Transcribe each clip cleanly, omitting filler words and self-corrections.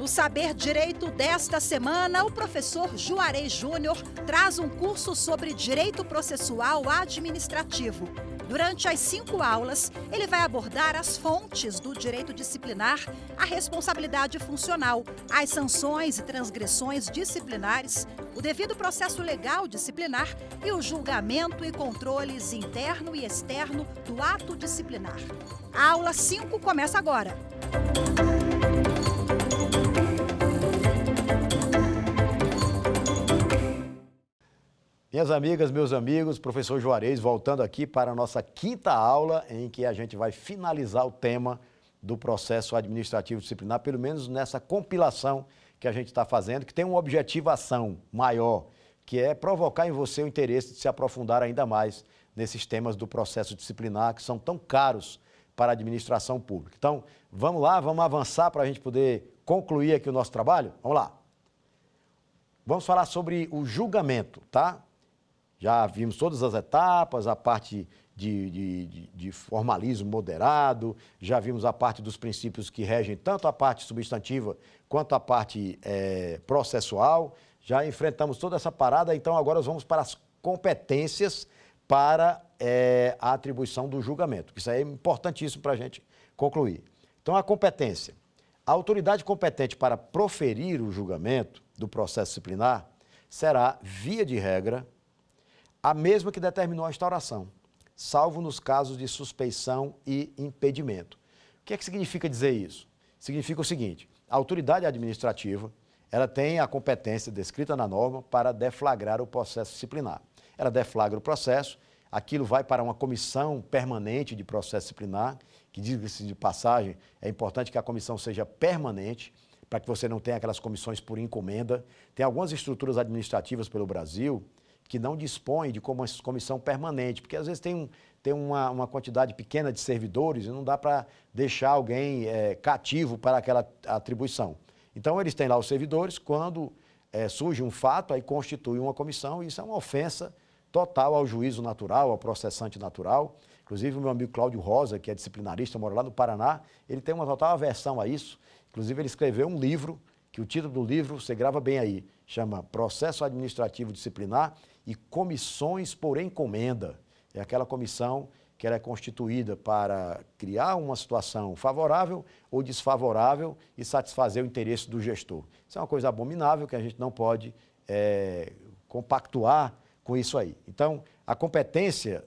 Saber Direito desta semana, o professor Juarez Júnior traz um curso sobre direito processual administrativo. Durante as 5 aulas, ele vai abordar as fontes do direito disciplinar, a responsabilidade funcional, as sanções e transgressões disciplinares, o devido processo legal disciplinar e o julgamento e controles interno e externo do ato disciplinar. A aula 5 começa agora. Minhas amigas, meus amigos, professor Juarez, voltando aqui para a nossa 5ª aula, em que a gente vai finalizar o tema do processo administrativo disciplinar, pelo menos nessa compilação que a gente está fazendo, que tem uma objetivação maior, que é provocar em você o interesse de se aprofundar ainda mais nesses temas do processo disciplinar, que são tão caros para a administração pública. Então, vamos lá, vamos avançar para a gente poder concluir aqui o nosso trabalho? Vamos lá. Vamos falar sobre o julgamento, tá? Já vimos todas as etapas, a parte de formalismo moderado, já vimos a parte dos princípios que regem tanto a parte substantiva quanto a parte processual. Já enfrentamos toda essa parada, então agora nós vamos para as competências para a atribuição do julgamento. Isso aí é importantíssimo para a gente concluir. Então, a competência. A autoridade competente para proferir o julgamento do processo disciplinar será, via de regra, a mesma que determinou a instauração, salvo nos casos de suspeição e impedimento. O que é que significa dizer isso? Significa o seguinte: a autoridade administrativa, ela tem a competência descrita na norma para deflagrar o processo disciplinar. Ela deflagra o processo, aquilo vai para uma comissão permanente de processo disciplinar, que, diga-se de passagem, é importante que a comissão seja permanente, para que você não tenha aquelas comissões por encomenda. Tem algumas estruturas administrativas pelo Brasil que não dispõem de comissão permanente, porque às vezes tem uma quantidade pequena de servidores e não dá para deixar alguém cativo para aquela atribuição. Então, eles têm lá os servidores, quando surge um fato, aí constitui uma comissão, e isso é uma ofensa total ao juízo natural, ao processante natural. Inclusive, o meu amigo Cláudio Rosa, que é disciplinarista, mora lá no Paraná, ele tem uma total aversão a isso. Inclusive, ele escreveu um livro, que o título do livro, você grava bem aí, chama Processo Administrativo Disciplinar e Comissões por Encomenda. É aquela comissão que ela é constituída para criar uma situação favorável ou desfavorável e satisfazer o interesse do gestor. Isso é uma coisa abominável que a gente não pode compactuar com isso aí. Então, a competência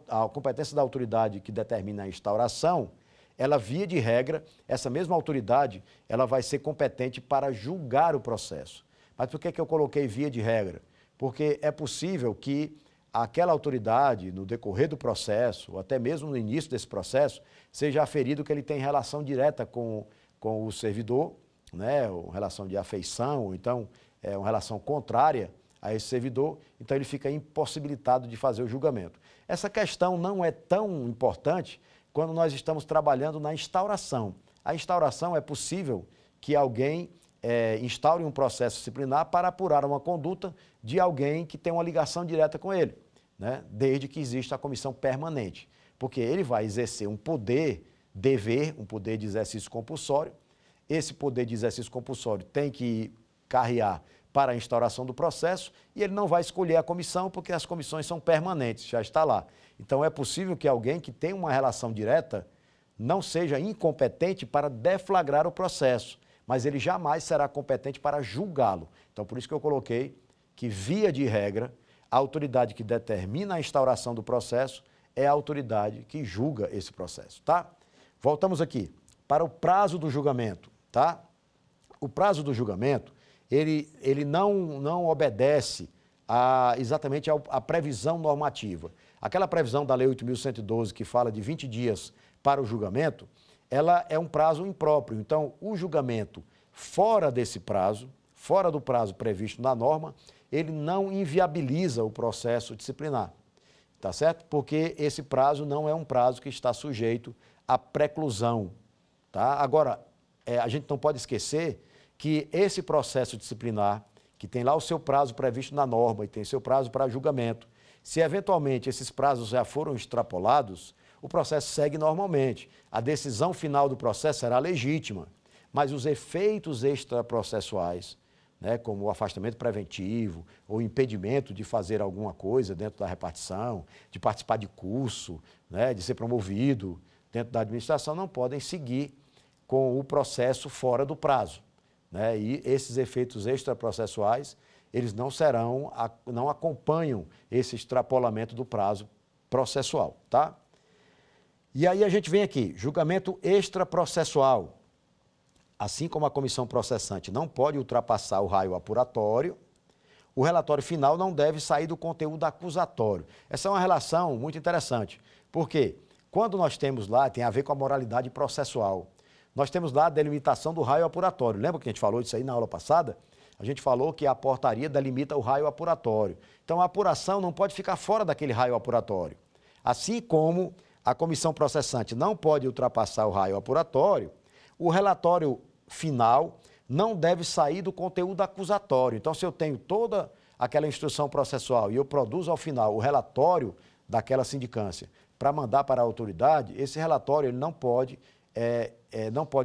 a competência da autoridade que determina a instauração, ela, via de regra, essa mesma autoridade, ela vai ser competente para julgar o processo. Mas por que eu coloquei via de regra? Porque é possível que aquela autoridade, no decorrer do processo, ou até mesmo no início desse processo, seja aferido que ele tem relação direta com o servidor, né, ou relação de afeição, ou então uma relação contrária a esse servidor, então ele fica impossibilitado de fazer o julgamento. Essa questão não é tão importante quando nós estamos trabalhando na instauração. A instauração, é possível que alguém instaure um processo disciplinar para apurar uma conduta de alguém que tem uma ligação direta com ele, né? Desde que exista a comissão permanente, porque ele vai exercer um dever, um poder de exercício compulsório. Esse poder de exercício compulsório tem que carrear para a instauração do processo, e ele não vai escolher a comissão, porque as comissões são permanentes, já está lá. Então, é possível que alguém que tem uma relação direta não seja incompetente para deflagrar o processo, mas ele jamais será competente para julgá-lo. Então, por isso que eu coloquei que, via de regra, a autoridade que determina a instauração do processo é a autoridade que julga esse processo, tá? Voltamos aqui para o prazo do julgamento, tá? O prazo do julgamento, ele não obedece exatamente à previsão normativa. Aquela previsão da Lei 8.112, que fala de 20 dias para o julgamento, ela é um prazo impróprio. Então, o julgamento fora desse prazo, fora do prazo previsto na norma, ele não inviabiliza o processo disciplinar, tá certo? Porque esse prazo não é um prazo que está sujeito à preclusão, tá? Agora, a gente não pode esquecer que esse processo disciplinar, que tem lá o seu prazo previsto na norma e tem seu prazo para julgamento, se eventualmente esses prazos já foram extrapolados, o processo segue normalmente. A decisão final do processo será legítima, mas os efeitos extraprocessuais, né, como o afastamento preventivo ou impedimento de fazer alguma coisa dentro da repartição, de participar de curso, né, de ser promovido dentro da administração, não podem seguir com o processo fora do prazo, né? E esses efeitos extraprocessuais, eles não acompanham esse extrapolamento do prazo processual, tá? E aí a gente vem aqui, julgamento extraprocessual. Assim como a comissão processante não pode ultrapassar o raio apuratório, o relatório final não deve sair do conteúdo acusatório. Essa é uma relação muito interessante, porque quando nós temos lá, tem a ver com a moralidade processual, nós temos lá a delimitação do raio apuratório. Lembra que a gente falou disso aí na aula passada? A gente falou que a portaria delimita o raio apuratório. Então, a apuração não pode ficar fora daquele raio apuratório. Assim como a comissão processante não pode ultrapassar o raio apuratório, o relatório final não deve sair do conteúdo acusatório. Então, se eu tenho toda aquela instrução processual e eu produzo ao final o relatório daquela sindicância para mandar para a autoridade, esse relatório ele não pode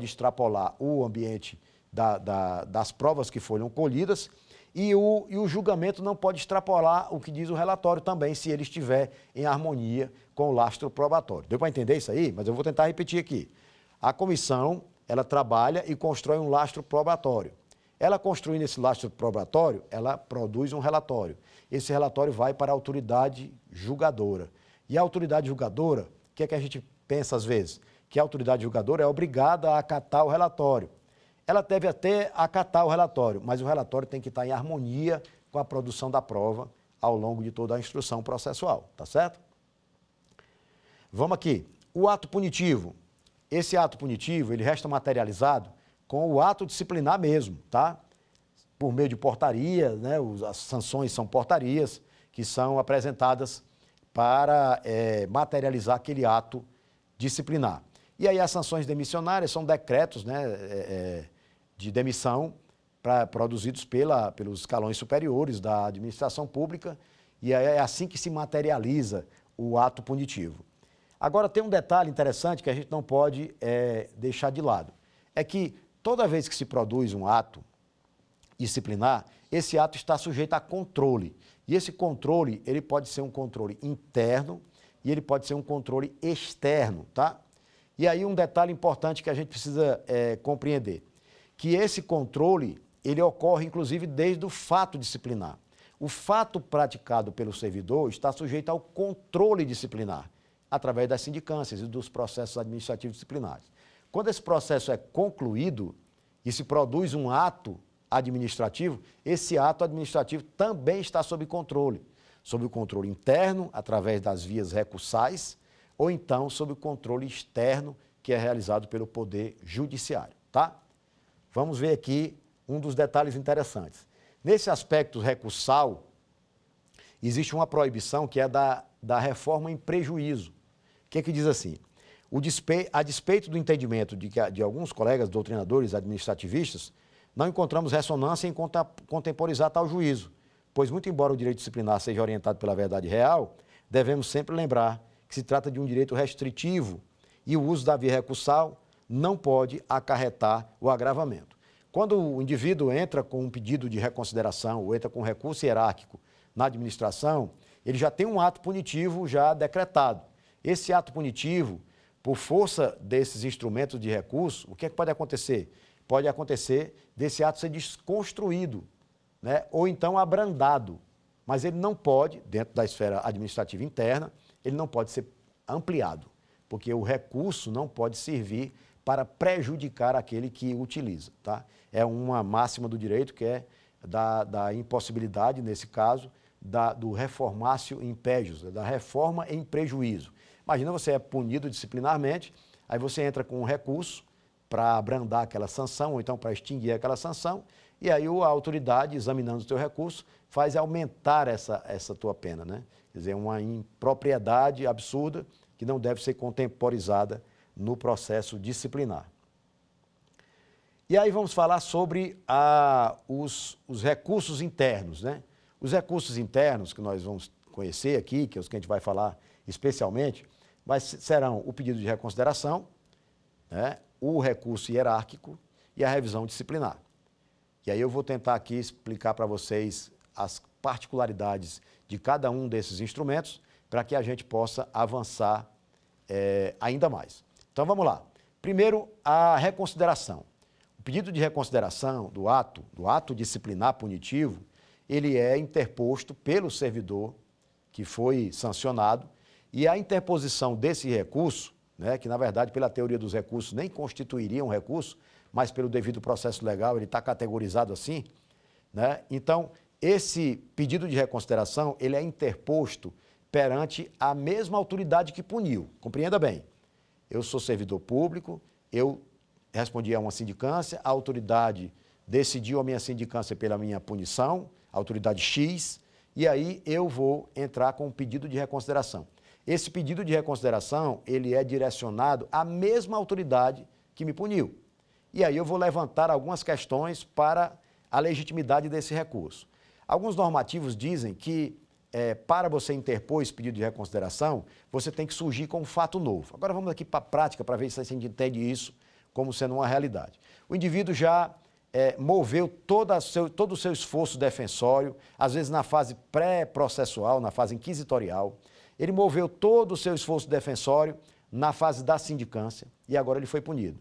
extrapolar o ambiente das provas que foram colhidas e o julgamento não pode extrapolar o que diz o relatório também, se ele estiver em harmonia com o lastro probatório. Deu para entender isso aí? Mas eu vou tentar repetir aqui. A comissão, ela trabalha e constrói um lastro probatório. Ela construindo esse lastro probatório, ela produz um relatório. Esse relatório vai para a autoridade julgadora. E a autoridade julgadora, o que é que a gente pensa às vezes? Que a autoridade julgadora é obrigada a acatar o relatório. Ela deve até acatar o relatório, mas o relatório tem que estar em harmonia com a produção da prova ao longo de toda a instrução processual, tá certo? Vamos aqui. O ato punitivo. Esse ato punitivo, ele resta materializado com o ato disciplinar mesmo, tá? Por meio de portaria, né? As sanções são portarias que são apresentadas para materializar aquele ato disciplinar. E aí as sanções demissionárias são decretos, né, de demissão produzidos pelos escalões superiores da administração pública, e aí é assim que se materializa o ato punitivo. Agora, tem um detalhe interessante que a gente não pode deixar de lado. É que toda vez que se produz um ato disciplinar, esse ato está sujeito a controle. E esse controle, ele pode ser um controle interno e ele pode ser um controle externo, tá? E aí um detalhe importante que a gente precisa compreender, que esse controle, ele ocorre inclusive desde o fato disciplinar. O fato praticado pelo servidor está sujeito ao controle disciplinar, através das sindicâncias e dos processos administrativos disciplinares. Quando esse processo é concluído e se produz um ato administrativo, esse ato administrativo também está sob controle o controle interno, através das vias recursais, ou então sob o controle externo, que é realizado pelo Poder Judiciário, tá? Vamos ver aqui um dos detalhes interessantes. Nesse aspecto recursal, existe uma proibição que é da reforma em prejuízo. O que é que diz assim? A despeito do entendimento de alguns colegas doutrinadores administrativistas, não encontramos ressonância em contemporizar tal juízo, pois, muito embora o direito disciplinar seja orientado pela verdade real, devemos sempre lembrar que se trata de um direito restritivo e o uso da via recursal não pode acarretar o agravamento. Quando o indivíduo entra com um pedido de reconsideração ou entra com um recurso hierárquico na administração, ele já tem um ato punitivo já decretado. Esse ato punitivo, por força desses instrumentos de recurso, o que é que pode acontecer? Pode acontecer desse ato ser desconstruído, né? Ou então abrandado, mas ele não pode, dentro da esfera administrativa interna, ele não pode ser ampliado, porque o recurso não pode servir para prejudicar aquele que utiliza, tá? É uma máxima do direito que é da impossibilidade, nesse caso, do reformatio impejus, da reforma em prejuízo. Imagina, você é punido disciplinarmente, aí você entra com um recurso para abrandar aquela sanção, ou então para extinguir aquela sanção, e aí a autoridade, examinando o teu recurso, faz aumentar essa tua pena, né? Quer dizer, uma impropriedade absurda que não deve ser contemporizada no processo disciplinar. E aí vamos falar sobre os recursos internos, né? Os recursos internos que nós vamos conhecer aqui, que é os que a gente vai falar especialmente, serão o pedido de reconsideração, né? O recurso hierárquico e a revisão disciplinar. E aí eu vou tentar aqui explicar para vocês as particularidades de cada um desses instrumentos para que a gente possa avançar ainda mais. Então vamos lá. Primeiro, a reconsideração. O pedido de reconsideração do ato disciplinar punitivo, ele é interposto pelo servidor que foi sancionado e a interposição desse recurso, né, que na verdade pela teoria dos recursos nem constituiria um recurso, mas pelo devido processo legal ele está categorizado assim, né? Então, esse pedido de reconsideração, ele é interposto perante a mesma autoridade que puniu. Compreenda bem, eu sou servidor público, eu respondi a uma sindicância, a autoridade decidiu a minha sindicância pela minha punição, a autoridade X, e aí eu vou entrar com um pedido de reconsideração. Esse pedido de reconsideração, ele é direcionado à mesma autoridade que me puniu. E aí eu vou levantar algumas questões para a legitimidade desse recurso. Alguns normativos dizem que para você interpor esse pedido de reconsideração, você tem que surgir com um fato novo. Agora vamos aqui para a prática para ver se a gente entende isso como sendo uma realidade. O indivíduo já moveu todo o seu esforço defensório, às vezes na fase pré-processual, na fase inquisitorial. Ele moveu todo o seu esforço defensório na fase da sindicância e agora ele foi punido.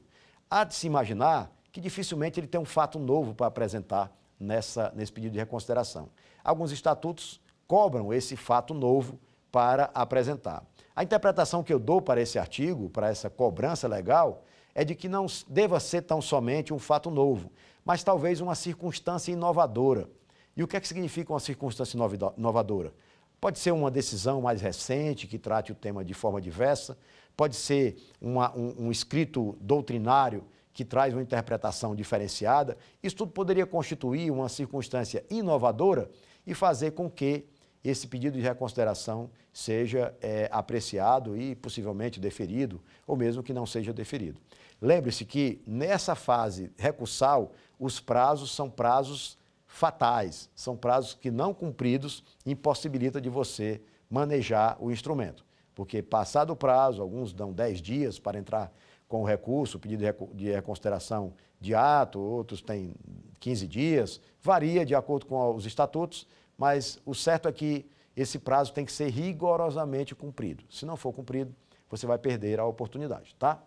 Há de se imaginar que dificilmente ele tem um fato novo para apresentar nesse pedido de reconsideração. Alguns estatutos cobram esse fato novo para apresentar. A interpretação que eu dou para esse artigo, para essa cobrança legal, é de que não deva ser tão somente um fato novo, mas talvez uma circunstância inovadora. E o que é que significa uma circunstância inovadora? Pode ser uma decisão mais recente que trate o tema de forma diversa, pode ser um escrito doutrinário que traz uma interpretação diferenciada. Isso tudo poderia constituir uma circunstância inovadora e fazer com que esse pedido de reconsideração seja apreciado e possivelmente deferido, ou mesmo que não seja deferido. Lembre-se que nessa fase recursal, os prazos são prazos fatais, são prazos que não cumpridos impossibilita de você manejar o instrumento, porque passado o prazo, alguns dão 10 dias para entrar com o recurso, o pedido de reconsideração de ato, outros têm 15 dias, varia de acordo com os estatutos, mas o certo é que esse prazo tem que ser rigorosamente cumprido. Se não for cumprido, você vai perder a oportunidade, tá?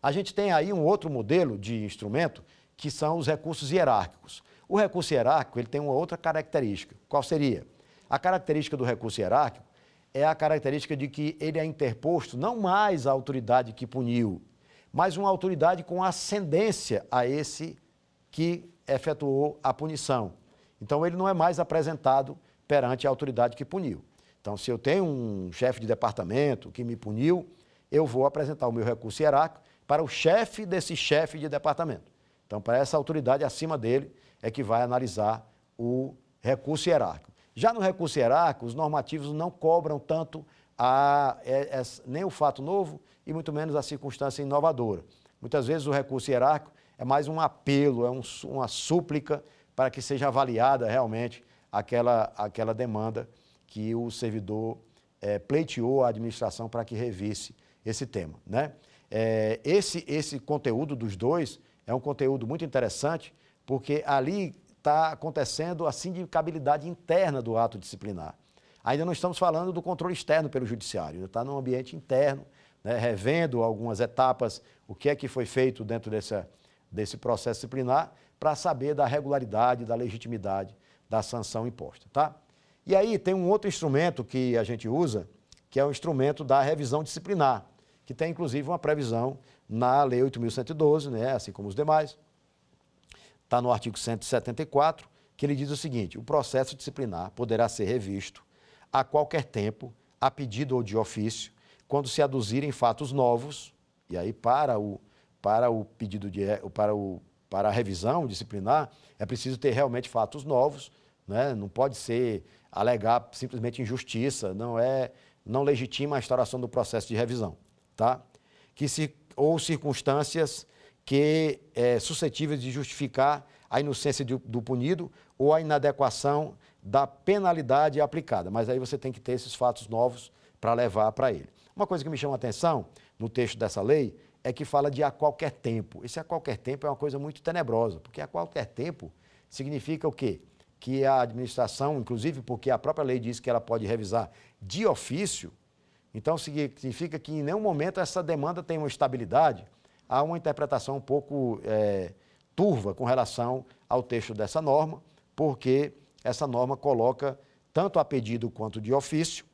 A gente tem aí um outro modelo de instrumento, que são os recursos hierárquicos. O recurso hierárquico, ele tem uma outra característica. Qual seria? A característica do recurso hierárquico é a característica de que ele é interposto não mais à autoridade que puniu, mas uma autoridade com ascendência a esse que efetuou a punição. Então, ele não é mais apresentado perante a autoridade que puniu. Então, se eu tenho um chefe de departamento que me puniu, eu vou apresentar o meu recurso hierárquico para o chefe desse chefe de departamento. Então, para essa autoridade acima dele é que vai analisar o recurso hierárquico. Já no recurso hierárquico, os normativos não cobram tanto nem o fato novo e muito menos a circunstância inovadora. Muitas vezes o recurso hierárquico é mais um apelo, uma súplica para que seja avaliada realmente aquela demanda que o servidor pleiteou à administração para que revisse esse tema, né? Esse conteúdo dos dois é um conteúdo muito interessante, porque ali está acontecendo a sindicabilidade interna do ato disciplinar. Ainda não estamos falando do controle externo pelo judiciário, está no ambiente interno, né, revendo algumas etapas, o que é que foi feito dentro desse processo disciplinar, para saber da regularidade, da legitimidade da sanção imposta, tá? E aí tem um outro instrumento que a gente usa, que é o instrumento da revisão disciplinar, que tem inclusive uma previsão na Lei 8.112, né, assim como os demais. Está no artigo 174, que ele diz o seguinte: o processo disciplinar poderá ser revisto a qualquer tempo, a pedido ou de ofício, quando se aduzirem fatos novos, e aí para a revisão disciplinar é preciso ter realmente fatos novos, né? Não pode ser alegar simplesmente injustiça, não legitima a instauração do processo de revisão, tá? Ou circunstâncias que suscetíveis de justificar a inocência do punido ou a inadequação da penalidade aplicada. Mas aí você tem que ter esses fatos novos para levar para ele. Uma coisa que me chama a atenção no texto dessa lei é que fala de a qualquer tempo. Esse a qualquer tempo é uma coisa muito tenebrosa, porque a qualquer tempo significa o quê? Que a administração, inclusive porque a própria lei diz que ela pode revisar de ofício, então significa que em nenhum momento essa demanda tem uma estabilidade. Há uma interpretação um pouco turva com relação ao texto dessa norma, porque essa norma coloca, tanto a pedido quanto de ofício,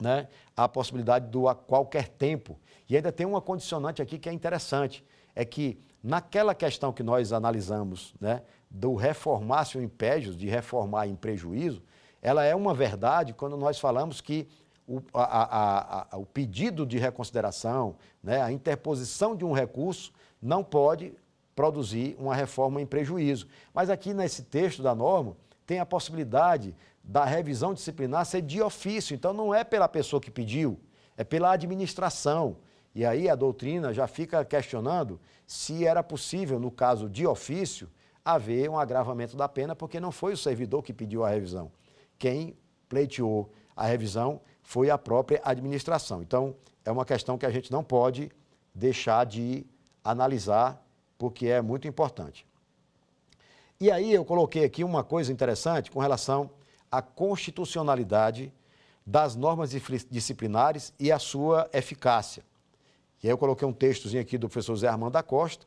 né, a possibilidade do a qualquer tempo. E ainda tem uma condicionante aqui que é interessante, é que naquela questão que nós analisamos, né, do reformatio impégios, de reformar em prejuízo, ela é uma verdade quando nós falamos que o pedido de reconsideração, né, a interposição de um recurso não pode produzir uma reforma em prejuízo. Mas aqui nesse texto da norma tem a possibilidade da revisão disciplinar ser de ofício, então não é pela pessoa que pediu, é pela administração. E aí a doutrina já fica questionando se era possível, no caso de ofício, haver um agravamento da pena, porque não foi o servidor que pediu a revisão. Quem pleiteou a revisão foi a própria administração. Então, é uma questão que a gente não pode deixar de analisar, porque é muito importante. E aí eu coloquei aqui uma coisa interessante com relação à constitucionalidade das normas disciplinares e a sua eficácia. E aí eu coloquei um textozinho aqui do professor Zé Armando da Costa,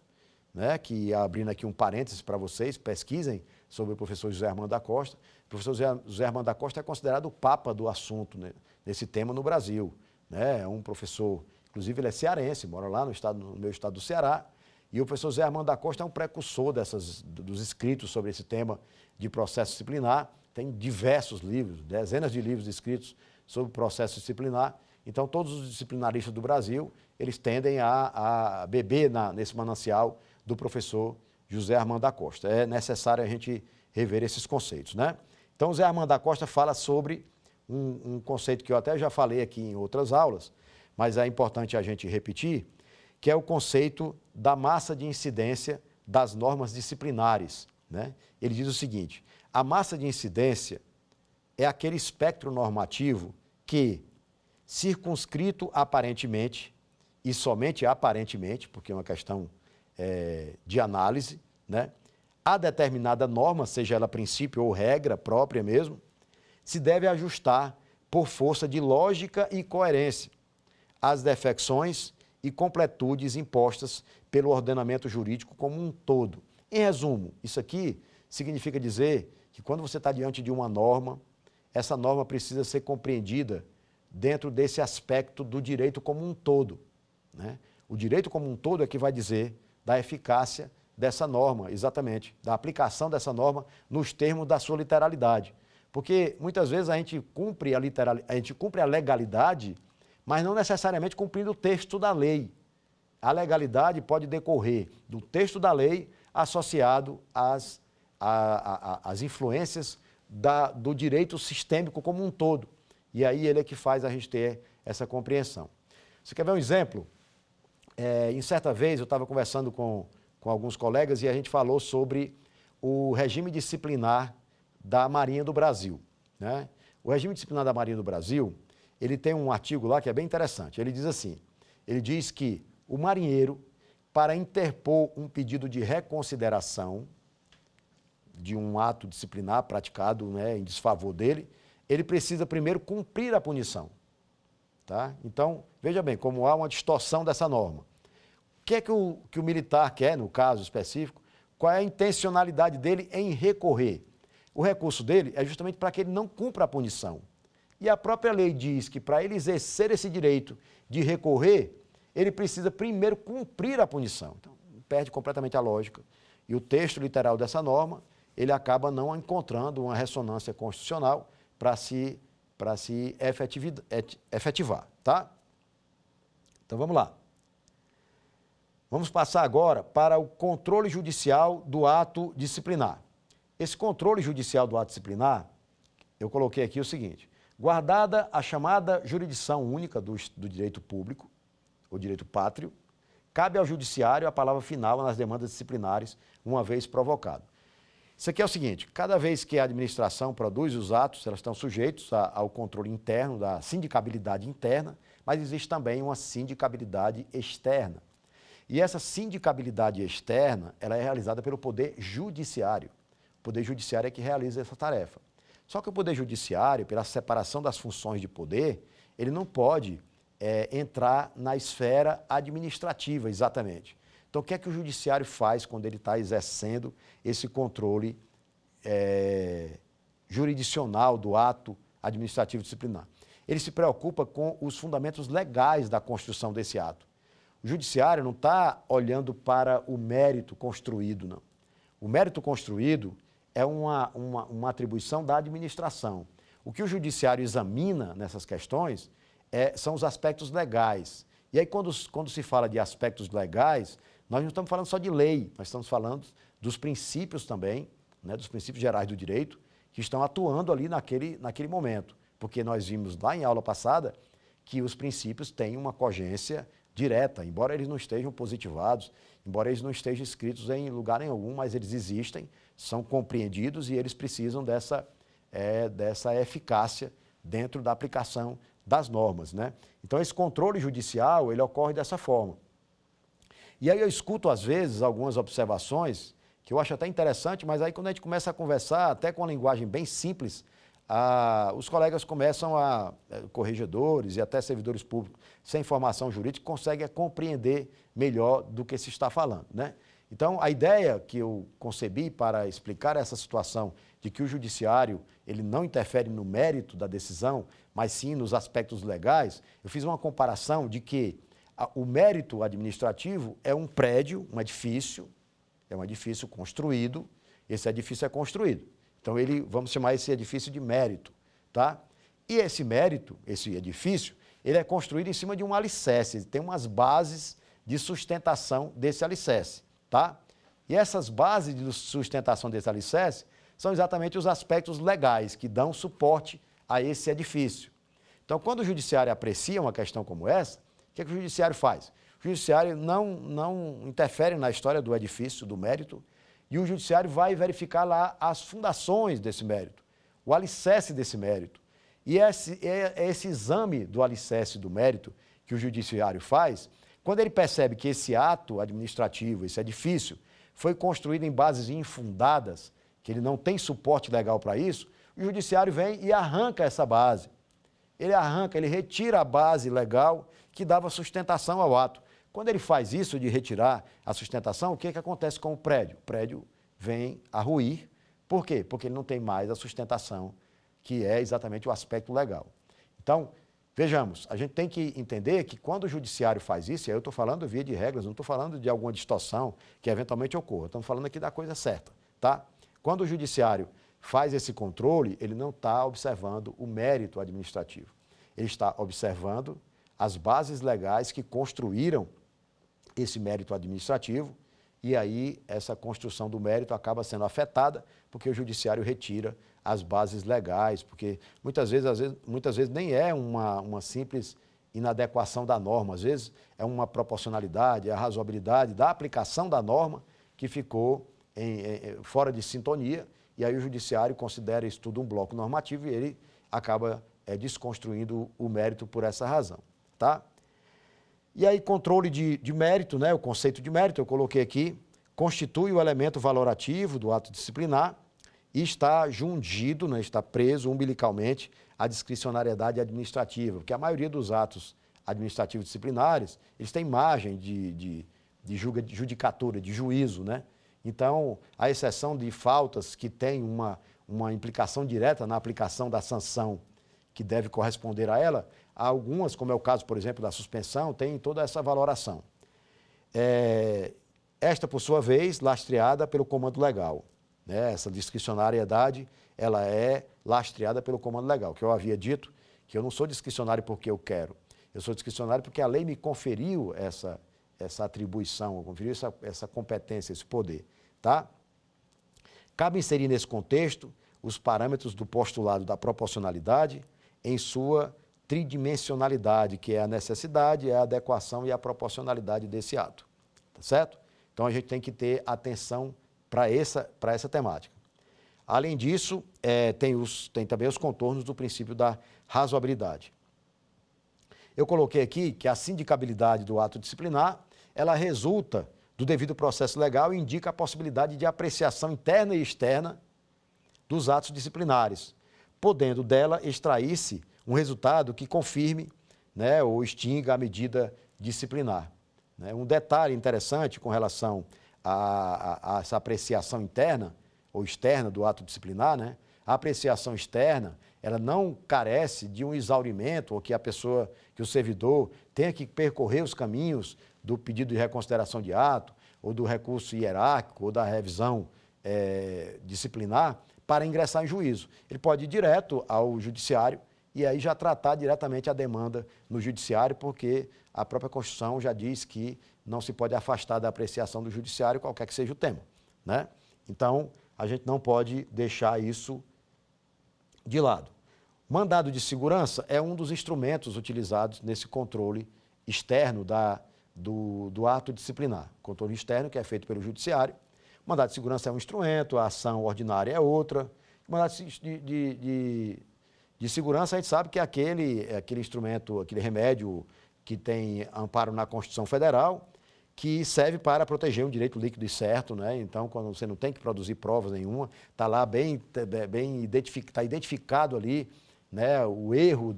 né, que abrindo aqui um parênteses para vocês, pesquisem sobre o professor José Armando da Costa. O professor José Armando da Costa é considerado o papa do assunto, né, nesse tema no Brasil. Né? É um professor, inclusive ele é cearense, mora lá no meu estado do Ceará, e o professor José Armando da Costa é um precursor dos escritos sobre esse tema de processo disciplinar. Tem diversos livros, dezenas de livros escritos sobre processo disciplinar. Então, todos os disciplinaristas do Brasil, eles tendem a beber nesse manancial do professor José Armando da Costa. É necessário a gente rever esses conceitos, né? Então, José Armando da Costa fala sobre um conceito que eu até já falei aqui em outras aulas, mas é importante a gente repetir, que é o conceito da massa de incidência das normas disciplinares, né? Ele diz o seguinte: a massa de incidência é aquele espectro normativo que, circunscrito aparentemente, e somente aparentemente, porque é uma questão de análise, né, a determinada norma, seja ela princípio ou regra própria mesmo, se deve ajustar por força de lógica e coerência às defecções e completudes impostas pelo ordenamento jurídico como um todo. Em resumo, isso aqui significa dizer que quando você está diante de uma norma, essa norma precisa ser compreendida dentro desse aspecto do direito como um todo, né? O direito como um todo é que vai dizer da eficácia dessa norma, exatamente, da aplicação dessa norma nos termos da sua literalidade. Porque muitas vezes a gente cumpre a legalidade, mas não necessariamente cumprindo o texto da lei. A legalidade pode decorrer do texto da lei associado às influências do direito sistêmico como um todo. E aí ele é que faz a gente ter essa compreensão. Você quer ver um exemplo? Em certa vez eu estava conversando com alguns colegas e a gente falou sobre o regime disciplinar da Marinha do Brasil, né? O regime disciplinar da Marinha do Brasil, ele tem um artigo lá que é bem interessante. Ele diz assim, ele diz que o marinheiro, para interpor um pedido de reconsideração de um ato disciplinar praticado, né, em desfavor dele, ele precisa primeiro cumprir a punição. Tá? Então, veja bem, como há uma distorção dessa norma. O que é que o militar quer, no caso específico? Qual é a intencionalidade dele em recorrer? O recurso dele é justamente para que ele não cumpra a punição. E a própria lei diz que para ele exercer esse direito de recorrer, ele precisa primeiro cumprir a punição. Então, perde completamente a lógica. E o texto literal dessa norma, ele acaba não encontrando uma ressonância constitucional para se efetivar, tá? Então, vamos lá. Vamos passar agora para o controle judicial do ato disciplinar. Esse controle judicial do ato disciplinar, eu coloquei aqui o seguinte: guardada a chamada jurisdição única do direito público, ou direito pátrio, cabe ao judiciário a palavra final nas demandas disciplinares, uma vez provocado. Isso aqui é o seguinte: cada vez que a administração produz os atos, elas estão sujeitos ao controle interno, da sindicabilidade interna, mas existe também uma sindicabilidade externa. E essa sindicabilidade externa, ela é realizada pelo Poder Judiciário. O Poder Judiciário é que realiza essa tarefa. Só que o Poder Judiciário, pela separação das funções de poder, ele não pode entrar na esfera administrativa, exatamente. Então, o que é que o Judiciário faz quando ele está exercendo esse controle jurisdicional do ato administrativo disciplinar? Ele se preocupa com os fundamentos legais da construção desse ato. O Judiciário não está olhando para o mérito construído, não. O mérito construído é uma atribuição da administração. O que o Judiciário examina nessas questões são os aspectos legais. E aí, quando se fala de aspectos legais, nós não estamos falando só de lei, nós estamos falando dos princípios também, né, dos princípios gerais do direito, que estão atuando ali naquele momento. Porque nós vimos lá em aula passada que os princípios têm uma cogência direta, embora eles não estejam positivados, embora eles não estejam escritos em lugar nenhum, mas eles existem, são compreendidos e eles precisam dessa eficácia dentro da aplicação das normas, né? Então, esse controle judicial, ele ocorre dessa forma. E aí eu escuto, às vezes, algumas observações que eu acho até interessante, mas aí quando a gente começa a conversar, até com uma linguagem bem simples, os colegas começam corregedores e até servidores públicos sem formação jurídica, conseguem compreender melhor do que se está falando, né? Então, a ideia que eu concebi para explicar essa situação de que o judiciário ele não interfere no mérito da decisão, mas sim nos aspectos legais, eu fiz uma comparação de que o mérito administrativo é um prédio, um edifício construído, esse edifício é construído. Então, vamos chamar esse edifício de mérito, tá? E esse mérito, esse edifício, ele é construído em cima de um alicerce, tem umas bases de sustentação desse alicerce, tá? E essas bases de sustentação desse alicerce são exatamente os aspectos legais que dão suporte a esse edifício. Então, quando o judiciário aprecia uma questão como essa, o que o judiciário faz? O judiciário não interfere na história do edifício, do mérito, e o judiciário vai verificar lá as fundações desse mérito, o alicerce desse mérito. E esse exame do alicerce do mérito que o judiciário faz, quando ele percebe que esse ato administrativo, esse edifício, foi construído em bases infundadas, que ele não tem suporte legal para isso, o judiciário vem e arranca essa base. Ele retira a base legal que dava sustentação ao ato. Quando ele faz isso de retirar a sustentação, o que acontece com o prédio? O prédio vem a ruir. Por quê? Porque ele não tem mais a sustentação, que é exatamente o aspecto legal. Então, vejamos, a gente tem que entender que quando o judiciário faz isso, e aí eu estou falando via de regras, não estou falando de alguma distorção que eventualmente ocorra, estamos falando aqui da coisa certa, tá? Quando o judiciário faz esse controle, ele não está observando o mérito administrativo. Ele está observando as bases legais que construíram esse mérito administrativo e aí essa construção do mérito acaba sendo afetada porque o judiciário retira as bases legais, porque muitas vezes nem é uma simples inadequação da norma, às vezes é uma proporcionalidade, é a razoabilidade da aplicação da norma que ficou fora de sintonia, e aí o judiciário considera isso tudo um bloco normativo e ele acaba desconstruindo o mérito por essa razão, tá? E aí, controle de mérito, né, o conceito de mérito, eu coloquei aqui, constitui o elemento valorativo do ato disciplinar e está jungido, né, está preso umbilicalmente à discricionariedade administrativa, porque a maioria dos atos administrativos disciplinares, eles têm margem de judicatura, de juízo, né? Então, à exceção de faltas que têm uma implicação direta na aplicação da sanção que deve corresponder a ela, há algumas, como é o caso, por exemplo, da suspensão, tem toda essa valoração. Esta, por sua vez, lastreada pelo comando legal, né? Essa discricionariedade, ela é lastreada pelo comando legal, que eu havia dito que eu não sou discricionário porque eu quero, eu sou discricionário porque a lei me conferiu essa atribuição, conferiu essa competência, esse poder, tá? Cabe inserir nesse contexto os parâmetros do postulado da proporcionalidade em sua tridimensionalidade, que é a necessidade, a adequação e a proporcionalidade desse ato, tá certo? Então, a gente tem que ter atenção para essa temática. Além disso, tem também os contornos do princípio da razoabilidade. Eu coloquei aqui que a sindicabilidade do ato disciplinar ela resulta do devido processo legal e indica a possibilidade de apreciação interna e externa dos atos disciplinares, podendo dela extrair-se um resultado que confirme, né, ou extinga a medida disciplinar. Né? Um detalhe interessante com relação a essa apreciação interna ou externa do ato disciplinar, né? A apreciação externa, ela não carece de um exaurimento ou que o servidor tenha que percorrer os caminhos do pedido de reconsideração de ato ou do recurso hierárquico ou da revisão disciplinar para ingressar em juízo. Ele pode ir direto ao judiciário e aí já tratar diretamente a demanda no judiciário, porque a própria Constituição já diz que não se pode afastar da apreciação do judiciário qualquer que seja o tema, né? Então, a gente não pode deixar isso de lado. Mandado de segurança é um dos instrumentos utilizados nesse controle externo do ato disciplinar. Controle externo que é feito pelo judiciário. Mandado de segurança é um instrumento, a ação ordinária é outra. Mandado de segurança, a gente sabe que é aquele instrumento, aquele remédio que tem amparo na Constituição Federal, que serve para proteger um direito líquido e certo, né? Então, quando você não tem que produzir provas nenhuma, está lá bem identificado ali, né, o erro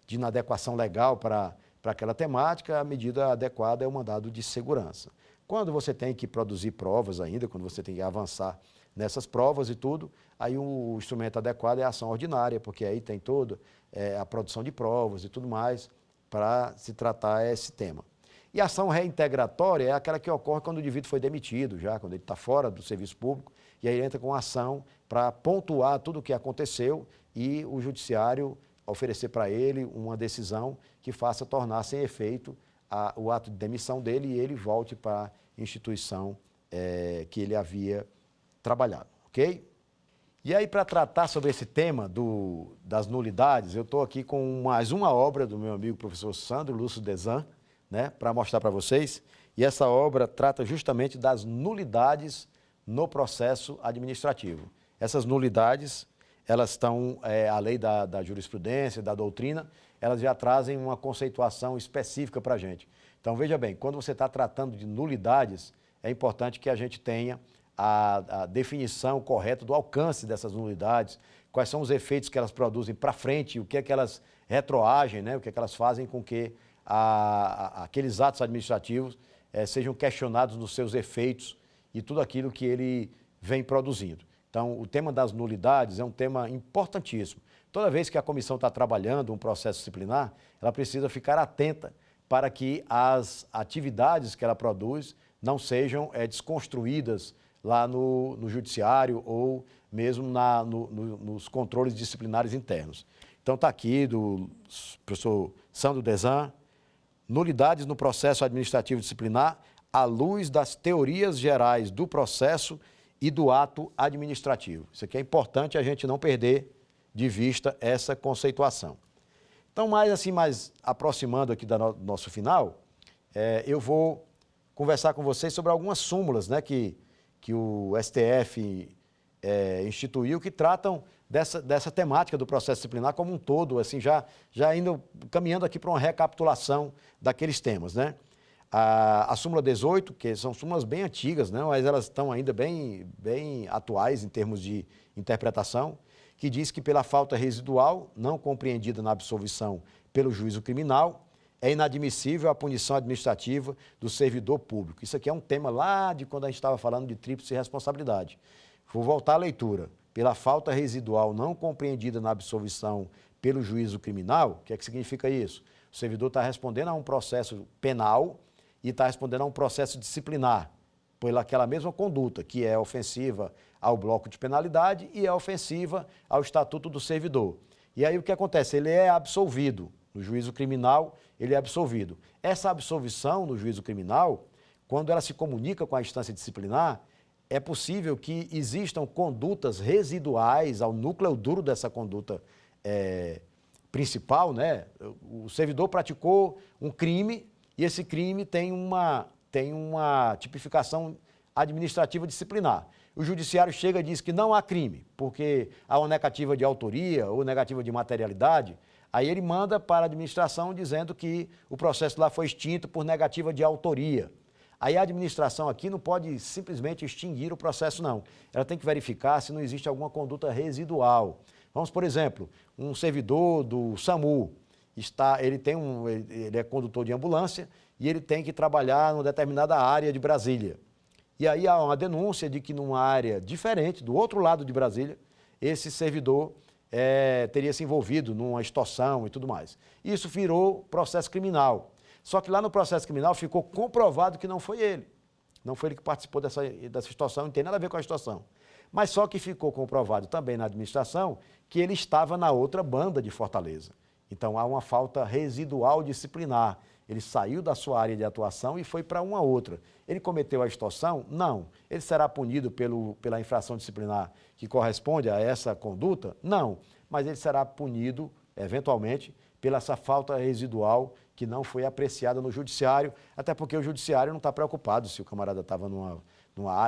de inadequação legal para aquela temática, a medida adequada é o mandado de segurança. Quando você tem que produzir provas ainda, quando você tem que avançar nessas provas e tudo, aí o instrumento adequado é a ação ordinária, porque aí tem toda a produção de provas e tudo mais para se tratar esse tema. E a ação reintegratória é aquela que ocorre quando o indivíduo foi demitido já, quando ele está fora do serviço público, e aí ele entra com ação para pontuar tudo o que aconteceu e o judiciário oferecer para ele uma decisão que faça tornar sem efeito o ato de demissão dele e ele volte para a instituição que ele havia trabalhado, ok? E aí, para tratar sobre esse tema das nulidades, eu estou aqui com mais uma obra do meu amigo professor Sandro Lúcio Desan, né, para mostrar para vocês, e essa obra trata justamente das nulidades no processo administrativo. Essas nulidades, elas estão, a lei da jurisprudência, da doutrina, elas já trazem uma conceituação específica para a gente. Então, veja bem, quando você está tratando de nulidades, é importante que a gente tenha a definição correta do alcance dessas nulidades, quais são os efeitos que elas produzem para frente, o que é que elas retroagem, né, o que é que elas fazem com que aqueles atos administrativos sejam questionados nos seus efeitos e tudo aquilo que ele vem produzindo. Então, o tema das nulidades é um tema importantíssimo. Toda vez que a comissão está trabalhando um processo disciplinar, ela precisa ficar atenta para que as atividades que ela produz não sejam desconstruídas lá no judiciário ou mesmo nos controles disciplinares internos. Então, está aqui do professor Sandro Desan, nulidades no processo administrativo disciplinar à luz das teorias gerais do processo e do ato administrativo. Isso aqui é importante a gente não perder de vista essa conceituação. Então, mais aproximando aqui do nosso final, eu vou conversar com vocês sobre algumas súmulas, né, que o STF instituiu, que tratam dessa temática do processo disciplinar como um todo, assim, já indo caminhando aqui para uma recapitulação daqueles temas, né? A súmula 18, que são súmulas bem antigas, né, mas elas estão ainda bem atuais em termos de interpretação, que diz que pela falta residual, não compreendida na absolvição pelo juízo criminal, é inadmissível a punição administrativa do servidor público. Isso aqui é um tema lá de quando a gente estava falando de tríplice responsabilidade. Vou voltar à leitura. Pela falta residual não compreendida na absolvição pelo juízo criminal, o que é que significa isso? O servidor está respondendo a um processo penal e está respondendo a um processo disciplinar, pelaquela mesma conduta, que é ofensiva ao bloco de penalidade e é ofensiva ao Estatuto do Servidor. E aí o que acontece? Ele é absolvido. No juízo criminal, ele é absolvido. Essa absolvição no juízo criminal, quando ela se comunica com a instância disciplinar, é possível que existam condutas residuais ao núcleo duro dessa conduta principal, né? O servidor praticou um crime e esse crime tem uma tipificação administrativa disciplinar. O judiciário chega e diz que não há crime, porque há uma negativa de autoria ou negativa de materialidade. Aí ele manda para a administração dizendo que o processo lá foi extinto por negativa de autoria. Aí a administração aqui não pode simplesmente extinguir o processo, não. Ela tem que verificar se não existe alguma conduta residual. Vamos, por exemplo, um servidor do SAMU, ele é condutor de ambulância e ele tem que trabalhar numa determinada área de Brasília. E aí há uma denúncia de que numa área diferente, do outro lado de Brasília, esse servidor teria se envolvido numa extorsão e tudo mais. Isso virou processo criminal. Só que lá no processo criminal ficou comprovado que não foi ele. Não foi ele que participou dessa extorsão, não tem nada a ver com a extorsão. Mas só que ficou comprovado também na administração que ele estava na outra banda de Fortaleza. Então há uma falta residual disciplinar. Ele saiu da sua área de atuação e foi para uma outra. Ele cometeu a extorsão? Não. Ele será punido pela infração disciplinar que corresponde a essa conduta? Não. Mas ele será punido, eventualmente, pela essa falta residual que não foi apreciada no judiciário, até porque o judiciário não está preocupado se o camarada estava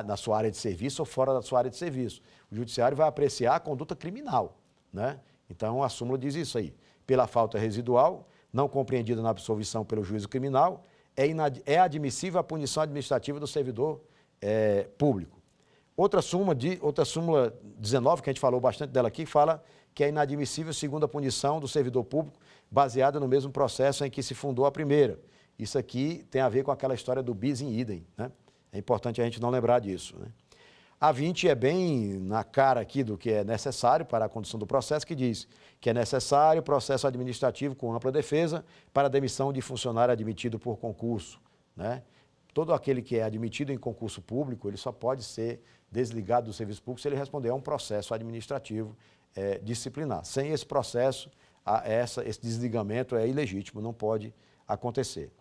na sua área de serviço ou fora da sua área de serviço. O judiciário vai apreciar a conduta criminal, né? Então a súmula diz isso aí. Pela falta residual, não compreendida na absolvição pelo juízo criminal, é admissível a punição administrativa do servidor público. Outra súmula 19, que a gente falou bastante dela aqui, fala que é inadmissível segunda punição do servidor público baseada no mesmo processo em que se fundou a primeira. Isso aqui tem a ver com aquela história do bis in idem, né? É importante a gente não lembrar disso, né? A 20 é bem na cara aqui do que é necessário para a condução do processo, que diz que é necessário processo administrativo com ampla defesa para a demissão de funcionário admitido por concurso, né? Todo aquele que é admitido em concurso público, ele só pode ser desligado do serviço público se ele responder a um processo administrativo disciplinar. Sem esse processo, esse desligamento é ilegítimo, não pode acontecer.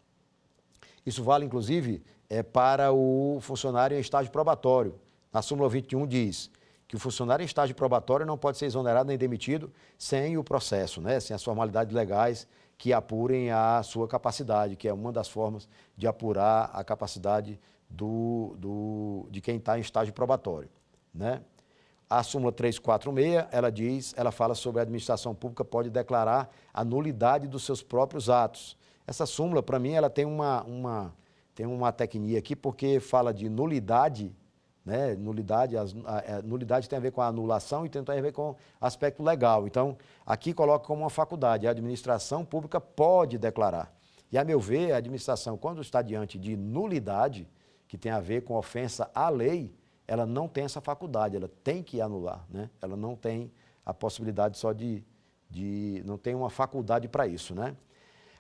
Isso vale, inclusive, para o funcionário em estágio probatório. Na súmula 21 diz que o funcionário em estágio probatório não pode ser exonerado nem demitido sem o processo, né? Sem as formalidades legais que apurem a sua capacidade, que é uma das formas de apurar a capacidade de quem está em estágio probatório, né? A súmula 346, ela fala sobre a administração pública pode declarar a nulidade dos seus próprios atos. Essa súmula, para mim, ela tem uma tecnia aqui, porque fala de nulidade, né? Nulidade tem a ver com a anulação e tem a ver com aspecto legal. Então, aqui coloca como uma faculdade, a administração pública pode declarar. E, a meu ver, a administração, quando está diante de nulidade, que tem a ver com ofensa à lei, ela não tem essa faculdade, ela tem que anular, né? Ela não tem a possibilidade só não tem uma faculdade para isso, né?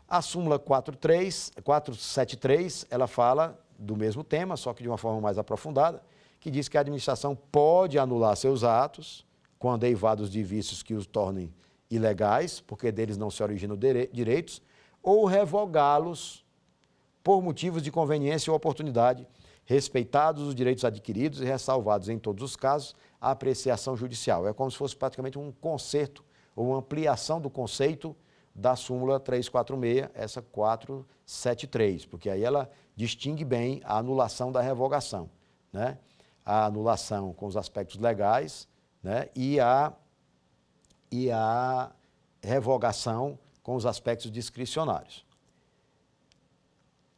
A súmula 473, ela fala do mesmo tema, só que de uma forma mais aprofundada, que diz que a administração pode anular seus atos quando eivados de vícios que os tornem ilegais, porque deles não se originam direitos, ou revogá-los por motivos de conveniência ou oportunidade, respeitados os direitos adquiridos e ressalvados, em todos os casos, a apreciação judicial. É como se fosse praticamente um conserto ou uma ampliação do conceito da súmula 346, essa 473, porque aí ela distingue bem a anulação da revogação, né? A anulação com os aspectos legais, né? E a revogação com os aspectos discricionários.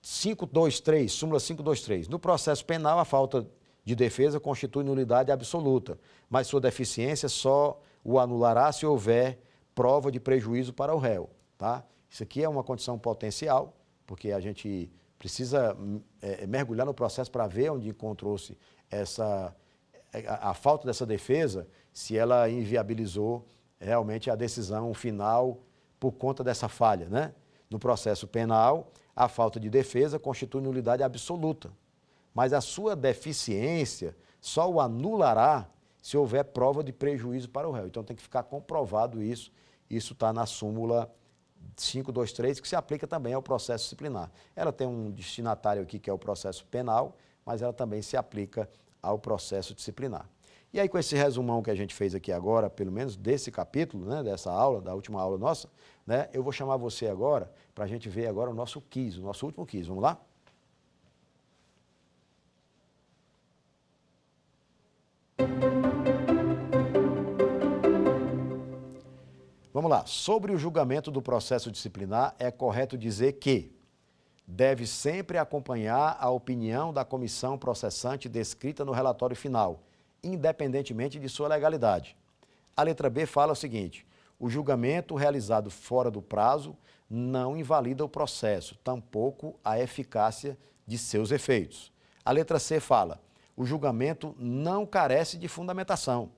523, súmula 523. No processo penal, a falta de defesa constitui nulidade absoluta, mas sua deficiência só o anulará se houver prova de prejuízo para o réu, tá? Isso aqui é uma condição potencial, porque a gente precisa mergulhar no processo para ver onde encontrou-se a falta dessa defesa, se ela inviabilizou realmente a decisão final por conta dessa falha, né? No processo penal, a falta de defesa constitui nulidade absoluta, mas a sua deficiência só o anulará se houver prova de prejuízo para o réu. Então tem que ficar comprovado isso. Isso está na súmula 523, que se aplica também ao processo disciplinar. Ela tem um destinatário aqui que é o processo penal, mas ela também se aplica ao processo disciplinar. E aí, com esse resumão que a gente fez aqui agora, pelo menos desse capítulo, né, dessa aula, da última aula nossa, né, eu vou chamar você agora para a gente ver agora o nosso quiz, o nosso último quiz. Vamos lá? Vamos lá. Sobre o julgamento do processo disciplinar, é correto dizer que deve sempre acompanhar a opinião da comissão processante descrita no relatório final, independentemente de sua legalidade. A letra B fala o seguinte: o julgamento realizado fora do prazo não invalida o processo, tampouco a eficácia de seus efeitos. A letra C fala: o julgamento não carece de fundamentação.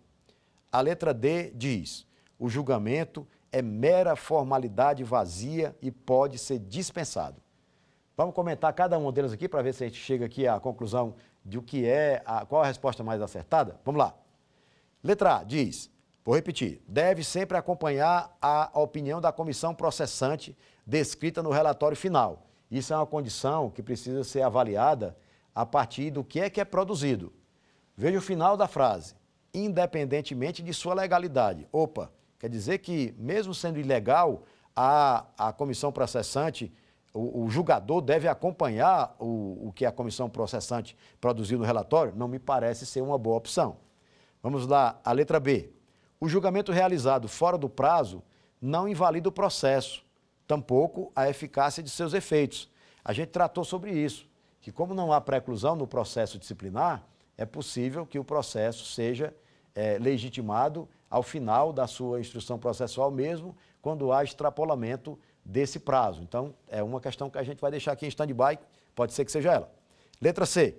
A letra D diz: o julgamento é mera formalidade vazia e pode ser dispensado. Vamos comentar cada um deles aqui para ver se a gente chega aqui à conclusão de o que qual a resposta mais acertada. Vamos lá. Letra A diz, vou repetir, deve sempre acompanhar a opinião da comissão processante descrita no relatório final. Isso é uma condição que precisa ser avaliada a partir do que é produzido. Veja o final da frase, independentemente de sua legalidade. Opa, quer dizer que, mesmo sendo ilegal, a comissão processante, o julgador deve acompanhar o que a comissão processante produziu no relatório? Não me parece ser uma boa opção. Vamos lá, a letra B. O julgamento realizado fora do prazo não invalida o processo, tampouco a eficácia de seus efeitos. A gente tratou sobre isso, que como não há preclusão no processo disciplinar, é possível que o processo seja legitimado ao final da sua instrução processual mesmo, quando há extrapolamento desse prazo. Então, é uma questão que a gente vai deixar aqui em stand-by, pode ser que seja ela. Letra C.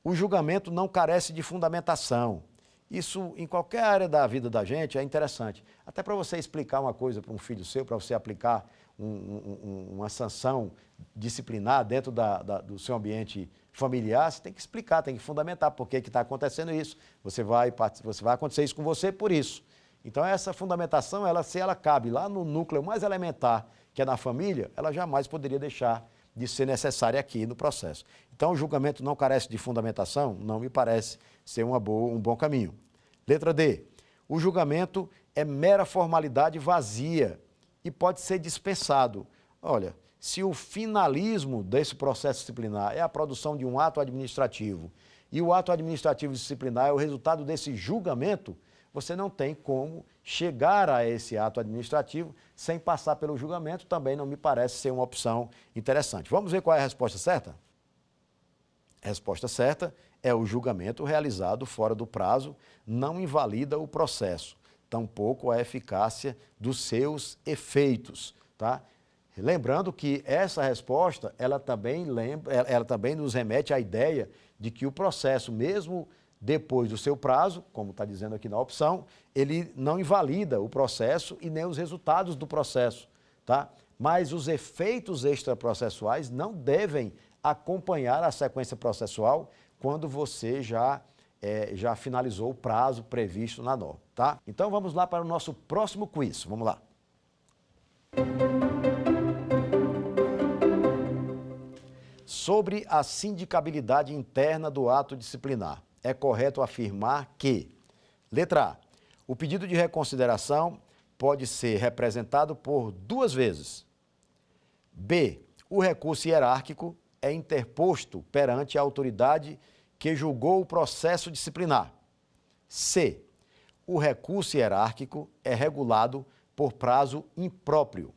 O julgamento não carece de fundamentação. Isso, em qualquer área da vida da gente, é interessante. Até para você explicar uma coisa para um filho seu, para você aplicar uma sanção disciplinar dentro do seu ambiente familiar, você tem que explicar, tem que fundamentar por que está acontecendo isso. Você vai acontecer isso com você por isso. Então, essa fundamentação, se ela cabe lá no núcleo mais elementar, que é na família, ela jamais poderia deixar de ser necessária aqui no processo. Então, o julgamento não carece de fundamentação? Não me parece ser um bom caminho. Letra D. O julgamento é mera formalidade vazia e pode ser dispensado. Olha, se o finalismo desse processo disciplinar é a produção de um ato administrativo e o ato administrativo disciplinar é o resultado desse julgamento, você não tem como chegar a esse ato administrativo sem passar pelo julgamento, também não me parece ser uma opção interessante. Vamos ver qual é a resposta certa? A resposta certa é o julgamento realizado fora do prazo não invalida o processo, tampouco a eficácia dos seus efeitos, tá? Lembrando que essa resposta, ela também nos remete à ideia de que o processo, mesmo depois do seu prazo, como está dizendo aqui na opção, ele não invalida o processo e nem os resultados do processo, tá? Mas os efeitos extraprocessuais não devem acompanhar a sequência processual quando você já finalizou o prazo previsto na norma, tá? Então vamos lá para o nosso próximo quiz, vamos lá. Sobre a sindicabilidade interna do ato disciplinar, é correto afirmar que, letra A, o pedido de reconsideração pode ser representado por 2 vezes. B, o recurso hierárquico é interposto perante a autoridade que julgou o processo disciplinar. C, o recurso hierárquico é regulado por prazo impróprio.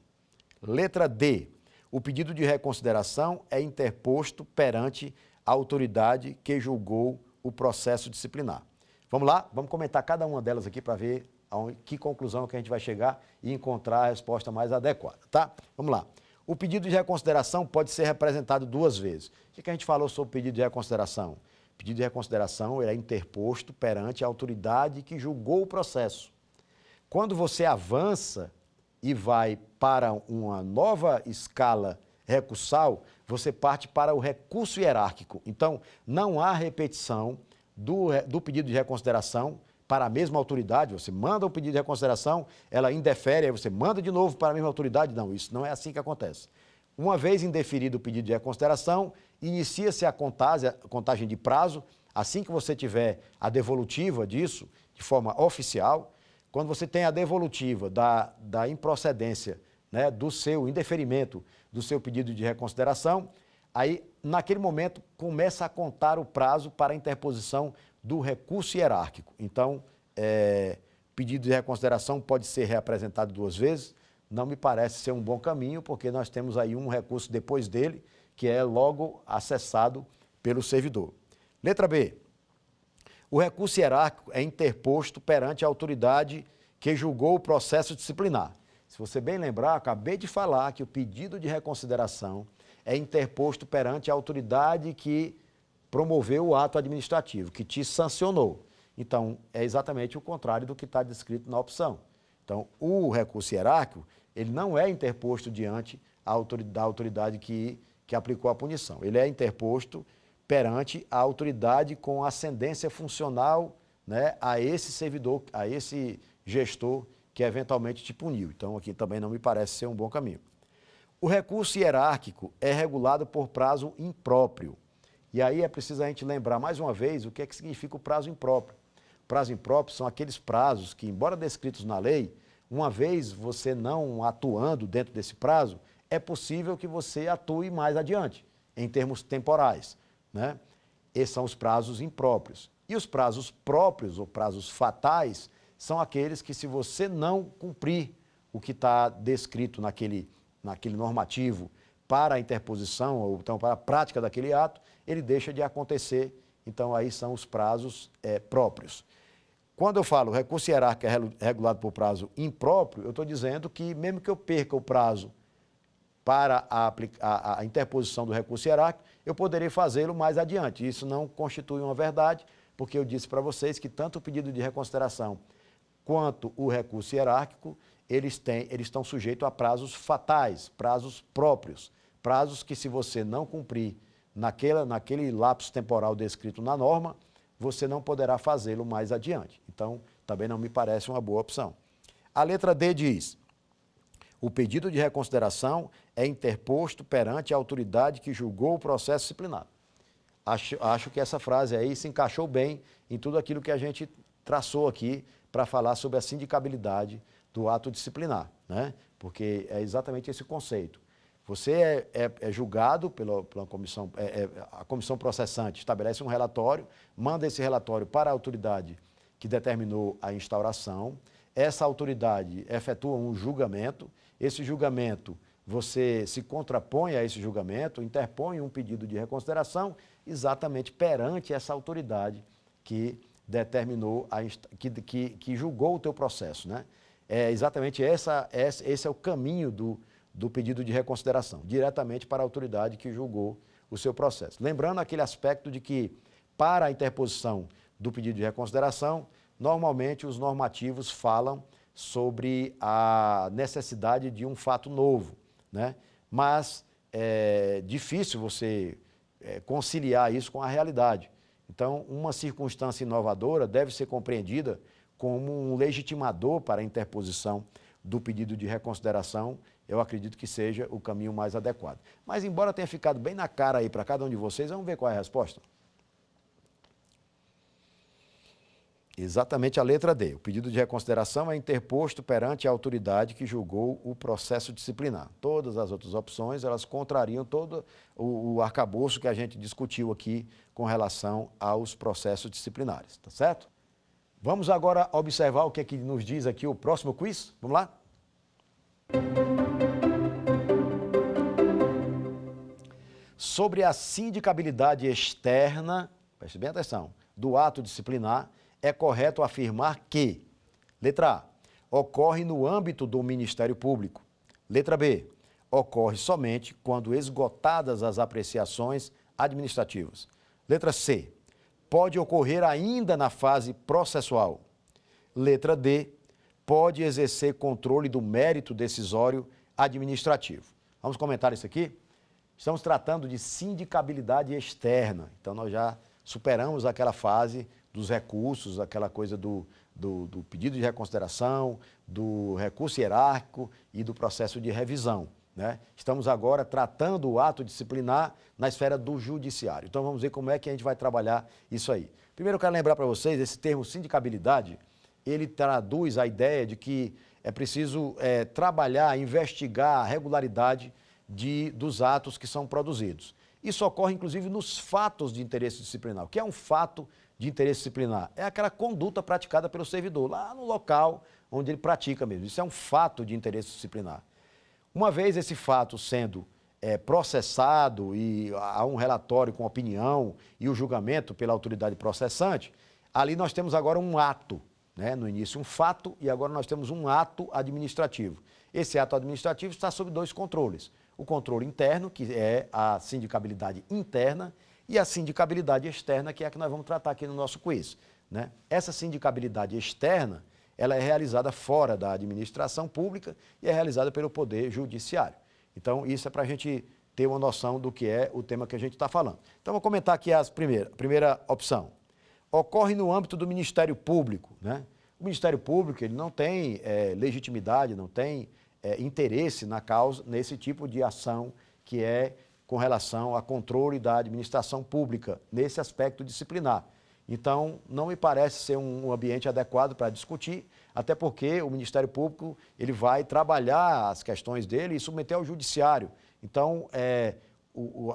Letra D, o pedido de reconsideração é interposto perante a autoridade que julgou o processo disciplinar. Vamos lá? Vamos comentar cada uma delas aqui para ver que conclusão que a gente vai chegar e encontrar a resposta mais adequada, tá? Vamos lá. O pedido de reconsideração pode ser representado 2 vezes. O que a gente falou sobre o pedido de reconsideração? O pedido de reconsideração é interposto perante a autoridade que julgou o processo. Quando você avança e vai para uma nova escala recursal, você parte para o recurso hierárquico. Então, não há repetição do pedido de reconsideração para a mesma autoridade. Você manda o pedido de reconsideração, ela indefere, aí você manda de novo para a mesma autoridade. Não, isso não é assim que acontece. Uma vez indeferido o pedido de reconsideração, inicia-se a contagem de prazo. Assim que você tiver a devolutiva disso, de forma oficial, quando você tem a devolutiva da improcedência, né, do seu indeferimento do seu pedido de reconsideração, aí, naquele momento, começa a contar o prazo para a interposição do recurso hierárquico. Então, pedido de reconsideração pode ser reapresentado 2 vezes, não me parece ser um bom caminho, porque nós temos aí um recurso depois dele, que é logo acessado pelo servidor. Letra B. O recurso hierárquico é interposto perante a autoridade que julgou o processo disciplinar. Se você bem lembrar, acabei de falar que o pedido de reconsideração é interposto perante a autoridade que promoveu o ato administrativo, que te sancionou. Então, é exatamente o contrário do que está descrito na opção. Então, o recurso hierárquico, ele não é interposto diante da autoridade que aplicou a punição. Ele é interposto perante a autoridade com ascendência funcional, né, a esse servidor, a esse gestor que eventualmente te puniu. Então, aqui também não me parece ser um bom caminho. O recurso hierárquico é regulado por prazo impróprio. E aí é preciso a gente lembrar mais uma vez o que é que significa o prazo impróprio. Prazo impróprio são aqueles prazos que, embora descritos na lei, uma vez você não atuando dentro desse prazo, é possível que você atue mais adiante, em termos temporais, né? Esses são os prazos impróprios. E os prazos próprios, ou prazos fatais, são aqueles que, se você não cumprir o que está descrito naquele normativo para a interposição, ou então para a prática daquele ato, ele deixa de acontecer. Então, aí são os prazos próprios. Quando eu falo recurso hierárquico é regulado por prazo impróprio, eu estou dizendo que, mesmo que eu perca o prazo para a interposição do recurso hierárquico, eu poderei fazê-lo mais adiante. Isso não constitui uma verdade, porque eu disse para vocês que tanto o pedido de reconsideração quanto o recurso hierárquico, eles estão sujeitos a prazos fatais, prazos próprios, prazos que, se você não cumprir naquele lapso temporal descrito na norma, você não poderá fazê-lo mais adiante. Então, também não me parece uma boa opção. A letra D diz: o pedido de reconsideração é interposto perante a autoridade que julgou o processo disciplinar. Acho que essa frase aí se encaixou bem em tudo aquilo que a gente traçou aqui para falar sobre a sindicabilidade do ato disciplinar, né? Porque é exatamente esse conceito. Você é julgado pela comissão, a comissão processante estabelece um relatório, manda esse relatório para a autoridade que determinou a instauração, essa autoridade efetua um julgamento, esse julgamento, você se contrapõe a esse julgamento, interpõe um pedido de reconsideração exatamente perante essa autoridade que determinou, que julgou o teu processo, né? É exatamente esse é o caminho do pedido de reconsideração, diretamente para a autoridade que julgou o seu processo. Lembrando aquele aspecto de que, para a interposição do pedido de reconsideração, normalmente os normativos falam sobre a necessidade de um fato novo, né? Mas é difícil você conciliar isso com a realidade. Então, uma circunstância inovadora deve ser compreendida como um legitimador para a interposição do pedido de reconsideração. Eu acredito que seja o caminho mais adequado. Mas, embora tenha ficado bem na cara aí para cada um de vocês, vamos ver qual é a resposta. Exatamente a letra D. O pedido de reconsideração é interposto perante a autoridade que julgou o processo disciplinar. Todas as outras opções, elas contrariam todo o arcabouço que a gente discutiu aqui com relação aos processos disciplinares, tá certo? Vamos agora observar o que é que nos diz aqui o próximo quiz. Vamos lá? Sobre a sindicabilidade externa, preste bem atenção, do ato disciplinar, é correto afirmar que, letra A, ocorre no âmbito do Ministério Público. Letra B, ocorre somente quando esgotadas as apreciações administrativas. Letra C, pode ocorrer ainda na fase processual. Letra D, pode exercer controle do mérito decisório administrativo. Vamos comentar isso aqui? Estamos tratando de sindicabilidade externa. Então, nós já superamos aquela fase dos recursos, aquela coisa do pedido de reconsideração, do recurso hierárquico e do processo de revisão, né? Estamos agora tratando o ato disciplinar na esfera do judiciário. Então, vamos ver como é que a gente vai trabalhar isso aí. Primeiro, eu quero lembrar para vocês, esse termo sindicabilidade, ele traduz a ideia de que é preciso trabalhar, investigar a regularidade dos atos que são produzidos. Isso ocorre, inclusive, nos fatos de interesse disciplinar. O que é um fato de interesse disciplinar? É aquela conduta praticada pelo servidor, lá no local onde ele pratica mesmo. Isso é um fato de interesse disciplinar. Uma vez esse fato sendo processado e há um relatório com opinião e o julgamento pela autoridade processante, ali nós temos agora um ato, né? No início um fato e agora nós temos um ato administrativo. Esse ato administrativo está sob dois controles. O controle interno, que é a sindicabilidade interna, e a sindicabilidade externa, que é a que nós vamos tratar aqui no nosso quiz, né? Essa sindicabilidade externa, ela é realizada fora da administração pública e é realizada pelo Poder Judiciário. Então, isso é para a gente ter uma noção do que é o tema que a gente está falando. Então, vou comentar aqui a primeira opção. Ocorre no âmbito do Ministério Público, né? O Ministério Público ele não tem legitimidade, não tem interesse na causa, nesse tipo de ação que é com relação a controle da administração pública, nesse aspecto disciplinar. Então, não me parece ser um ambiente adequado para discutir, até porque o Ministério Público ele vai trabalhar as questões dele e submeter ao Judiciário. Então,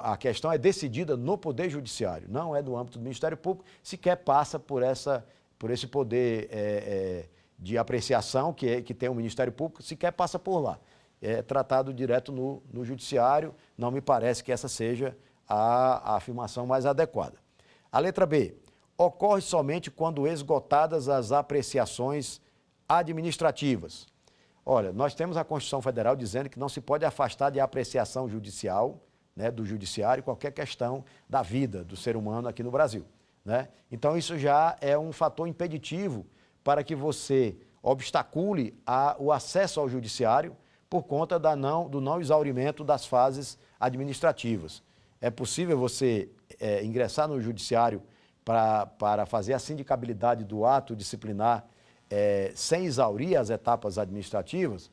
a questão é decidida no Poder Judiciário, não é do âmbito do Ministério Público, sequer passa por esse poder de apreciação que tem o Ministério Público, sequer passa por lá. É tratado direto no Judiciário, não me parece que essa seja a afirmação mais adequada. A letra B. Ocorre somente quando esgotadas as apreciações administrativas. Olha, nós temos a Constituição Federal dizendo que não se pode afastar de apreciação judicial, né, do judiciário, qualquer questão da vida do ser humano aqui no Brasil, né? Então, isso já é um fator impeditivo para que você obstacule o acesso ao judiciário por conta do não exaurimento das fases administrativas. É possível você ingressar no judiciário para fazer a sindicabilidade do ato disciplinar sem exaurir as etapas administrativas?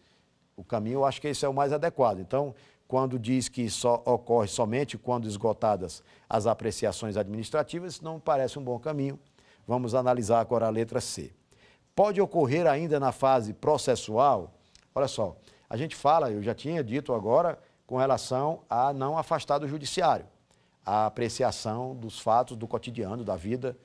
O caminho, eu acho que esse é o mais adequado. Então, quando diz que só ocorre somente quando esgotadas as apreciações administrativas, isso não me parece um bom caminho. Vamos analisar agora a letra C. Pode ocorrer ainda na fase processual? Olha só, a gente fala, eu já tinha dito agora, com relação a não afastar do judiciário a apreciação dos fatos do cotidiano, da vida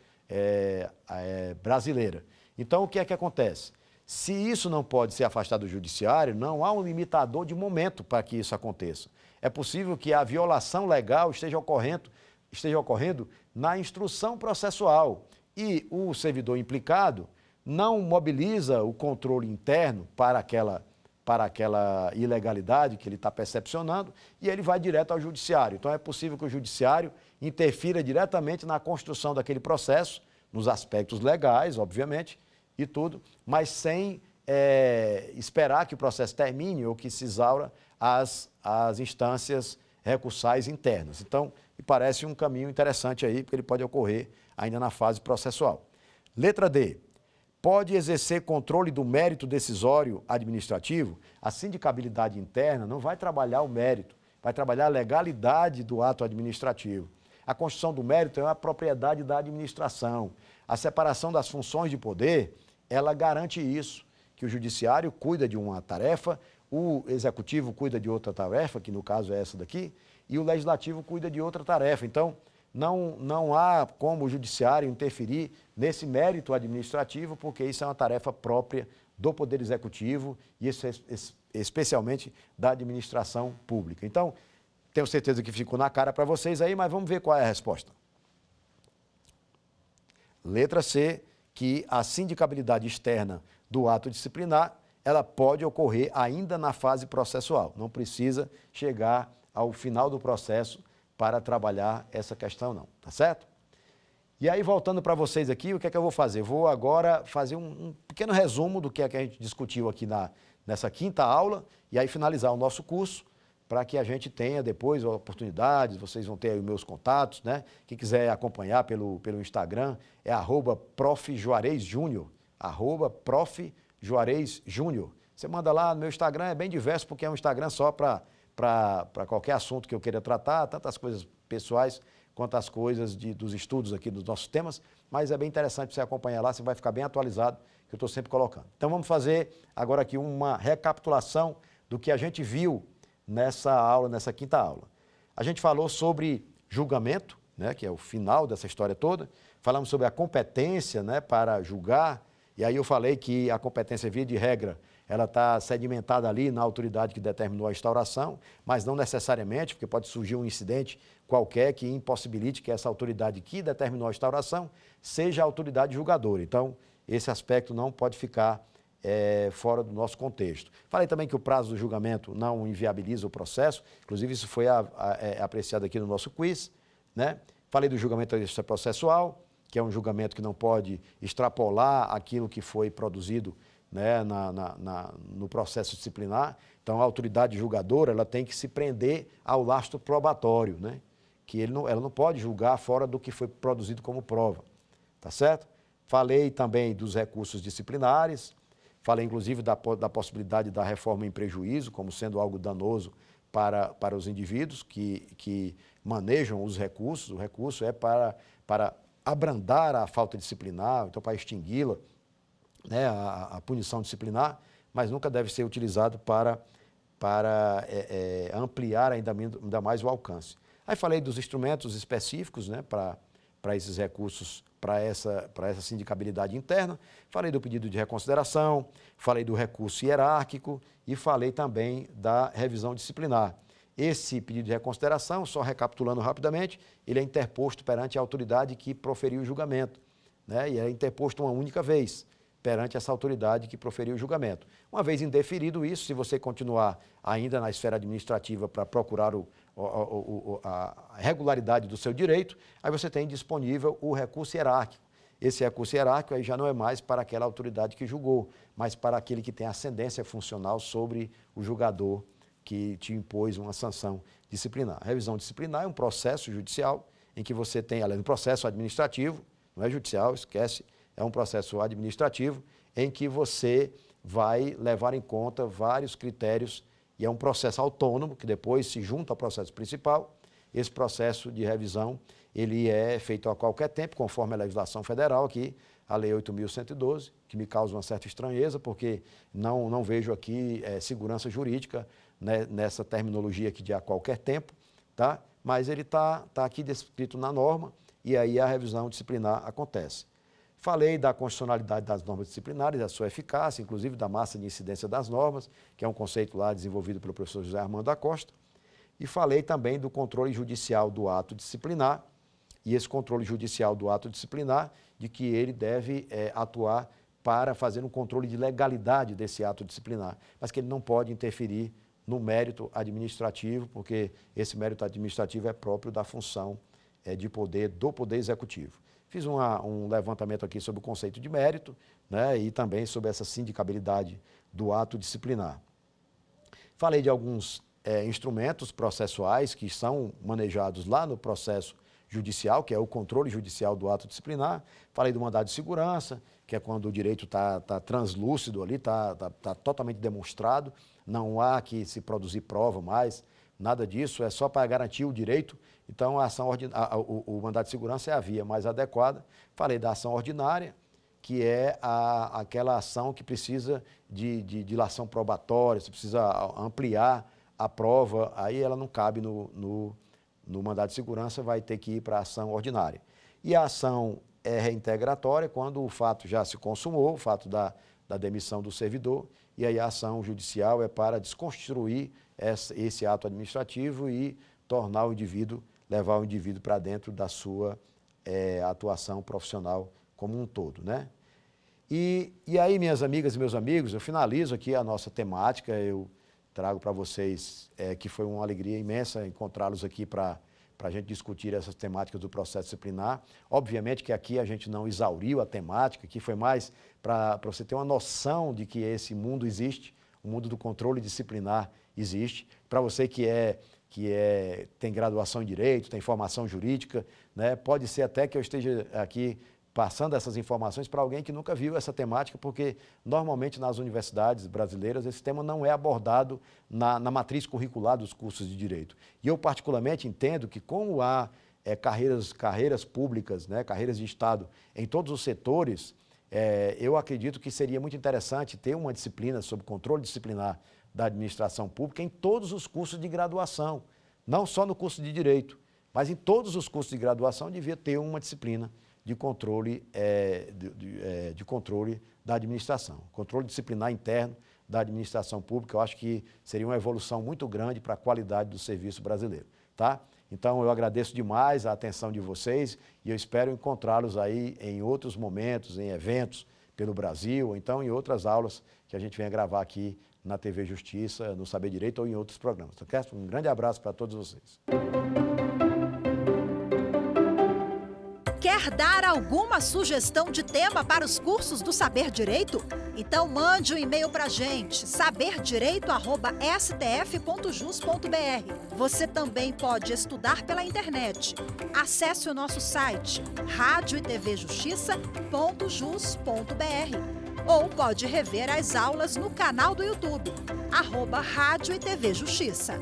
brasileira. Então, o que é que acontece? Se isso não pode ser afastado do judiciário, não há um limitador de momento para que isso aconteça. É possível que a violação legal esteja ocorrendo na instrução processual e o servidor implicado não mobiliza o controle interno para aquela ilegalidade que ele está percepcionando e ele vai direto ao judiciário. Então, é possível que o judiciário interfira diretamente na construção daquele processo, nos aspectos legais, obviamente, e tudo, mas sem esperar que o processo termine ou que se exaura as instâncias recursais internas. Então, me parece um caminho interessante aí, porque ele pode ocorrer ainda na fase processual. Letra D. Pode exercer controle do mérito decisório administrativo? A sindicabilidade interna não vai trabalhar o mérito, vai trabalhar a legalidade do ato administrativo. A construção do mérito é uma propriedade da administração. A separação das funções de poder, ela garante isso, que o judiciário cuida de uma tarefa, o executivo cuida de outra tarefa, que no caso é essa daqui, e o legislativo cuida de outra tarefa. Então, não há como o judiciário interferir nesse mérito administrativo, porque isso é uma tarefa própria do Poder Executivo e especialmente da administração pública. Então, tenho certeza que ficou na cara para vocês aí, mas vamos ver qual é a resposta. Letra C, que a sindicabilidade externa do ato disciplinar, ela pode ocorrer ainda na fase processual, não precisa chegar ao final do processo para trabalhar essa questão não, tá certo? E aí, voltando para vocês aqui, o que é que eu vou fazer? Vou agora fazer um pequeno resumo do que é que a gente discutiu aqui nessa quinta aula e aí finalizar o nosso curso para que a gente tenha depois oportunidades, vocês vão ter aí os meus contatos, né? Quem quiser acompanhar pelo Instagram é @profjuarezjunior, @profjuarezjunior. Você manda lá no meu Instagram, é bem diverso porque é um Instagram só para qualquer assunto que eu queira tratar, tanto as coisas pessoais quanto as coisas dos estudos aqui dos nossos temas, mas é bem interessante você acompanhar lá, você vai ficar bem atualizado, que eu estou sempre colocando. Então vamos fazer agora aqui uma recapitulação do que a gente viu nessa aula, nessa quinta aula. A gente falou sobre julgamento, né, que é o final dessa história toda, falamos sobre a competência, né, para julgar E aí eu falei que a competência, via de regra, ela está sedimentada ali na autoridade que determinou a instauração, mas não necessariamente, porque pode surgir um incidente qualquer que impossibilite que essa autoridade que determinou a instauração seja a autoridade julgadora. Então, esse aspecto não pode ficar fora do nosso contexto. Falei também que o prazo do julgamento não inviabiliza o processo, inclusive isso foi apreciado aqui no nosso quiz, né? Falei do julgamento extraprocessual, que é um julgamento que não pode extrapolar aquilo que foi produzido, né, no processo disciplinar. Então, a autoridade julgadora ela tem que se prender ao lastro probatório, né? Que ela não pode julgar fora do que foi produzido como prova, tá certo? Falei também dos recursos disciplinares, falei inclusive da possibilidade da reforma em prejuízo, como sendo algo danoso para os indivíduos que manejam os recursos. O recurso é para abrandar a falta disciplinar, então para extingui-la, né, a punição disciplinar, mas nunca deve ser utilizado para ampliar ainda mais o alcance. Aí falei dos instrumentos específicos, né, para esses recursos, para essa sindicabilidade interna, falei do pedido de reconsideração, falei do recurso hierárquico e falei também da revisão disciplinar. Esse pedido de reconsideração, só recapitulando rapidamente, ele é interposto perante a autoridade que proferiu o julgamento, né, e é interposto uma única vez perante essa autoridade que proferiu o julgamento. Uma vez indeferido isso, se você continuar ainda na esfera administrativa para procurar a regularidade do seu direito, aí você tem disponível o recurso hierárquico. Esse recurso hierárquico aí já não é mais para aquela autoridade que julgou, mas para aquele que tem ascendência funcional sobre o julgador que te impôs uma sanção disciplinar. A revisão disciplinar é um processo judicial em que você tem, além do processo administrativo, não é judicial, esquece, é um processo administrativo em que você vai levar em conta vários critérios e é um processo autônomo que depois se junta ao processo principal. Esse processo de revisão, ele é feito a qualquer tempo, conforme a legislação federal aqui, a Lei 8.112, que me causa uma certa estranheza, porque não vejo aqui segurança jurídica, né, nessa terminologia aqui de a qualquer tempo, tá? Mas ele está aqui descrito na norma e aí a revisão disciplinar acontece. Falei da constitucionalidade das normas disciplinares, da sua eficácia, inclusive da massa de incidência das normas, que é um conceito lá desenvolvido pelo professor José Armando da Costa. E falei também do controle judicial do ato disciplinar, e esse controle judicial do ato disciplinar, de que ele deve atuar para fazer um controle de legalidade desse ato disciplinar, mas que ele não pode interferir no mérito administrativo, porque esse mérito administrativo é próprio da função do Poder Executivo. Fiz um levantamento aqui sobre o conceito de mérito, né, e também sobre essa sindicabilidade do ato disciplinar. Falei de alguns instrumentos processuais que são manejados lá no processo judicial, que é o controle judicial do ato disciplinar. Falei do mandado de segurança, que é quando o direito está translúcido ali, está totalmente demonstrado, não há que se produzir prova mais, nada disso, é só para garantir o direito. Então, o mandado de segurança é a via mais adequada. Falei da ação ordinária, que é aquela ação que precisa de dilação probatória, você precisa ampliar a prova, aí ela não cabe no mandado de segurança, vai ter que ir para a ação ordinária. E a ação reintegratória, quando o fato já se consumou, o fato da demissão do servidor, e aí a ação judicial é para desconstruir esse ato administrativo e levar o indivíduo para dentro da sua atuação profissional como um todo, né? E aí, minhas amigas e meus amigos, eu finalizo aqui a nossa temática, eu trago para vocês que foi uma alegria imensa encontrá-los aqui para a gente discutir essas temáticas do processo disciplinar. Obviamente que aqui a gente não exauriu a temática, aqui foi mais para você ter uma noção de que esse mundo existe, o mundo do controle disciplinar existe. Para você que tem graduação em Direito, tem formação jurídica, né? Pode ser até que eu esteja aqui passando essas informações para alguém que nunca viu essa temática, porque normalmente nas universidades brasileiras esse tema não é abordado na matriz curricular dos cursos de Direito. E eu particularmente entendo que como há carreiras públicas, né, carreiras de Estado em todos os setores, eu acredito que seria muito interessante ter uma disciplina sobre controle disciplinar da administração pública em todos os cursos de graduação, não só no curso de Direito, mas em todos os cursos de graduação devia ter uma disciplina de controle, de controle da administração, controle disciplinar interno da administração pública. Eu acho que seria uma evolução muito grande para a qualidade do serviço brasileiro, tá? Então, eu agradeço demais a atenção de vocês e eu espero encontrá-los aí em outros momentos, em eventos pelo Brasil, ou então em outras aulas que a gente venha gravar aqui na TV Justiça, no Saber Direito ou em outros programas. Tá certo? Um grande abraço para todos vocês. Quer dar alguma sugestão de tema para os cursos do Saber Direito? Então mande um e-mail para a gente, saberdireito@stf.jus.br. Você também pode estudar pela internet. Acesse o nosso site radioetvjustiça.jus.br ou pode rever as aulas no canal do YouTube, @Rádio e TV Justiça.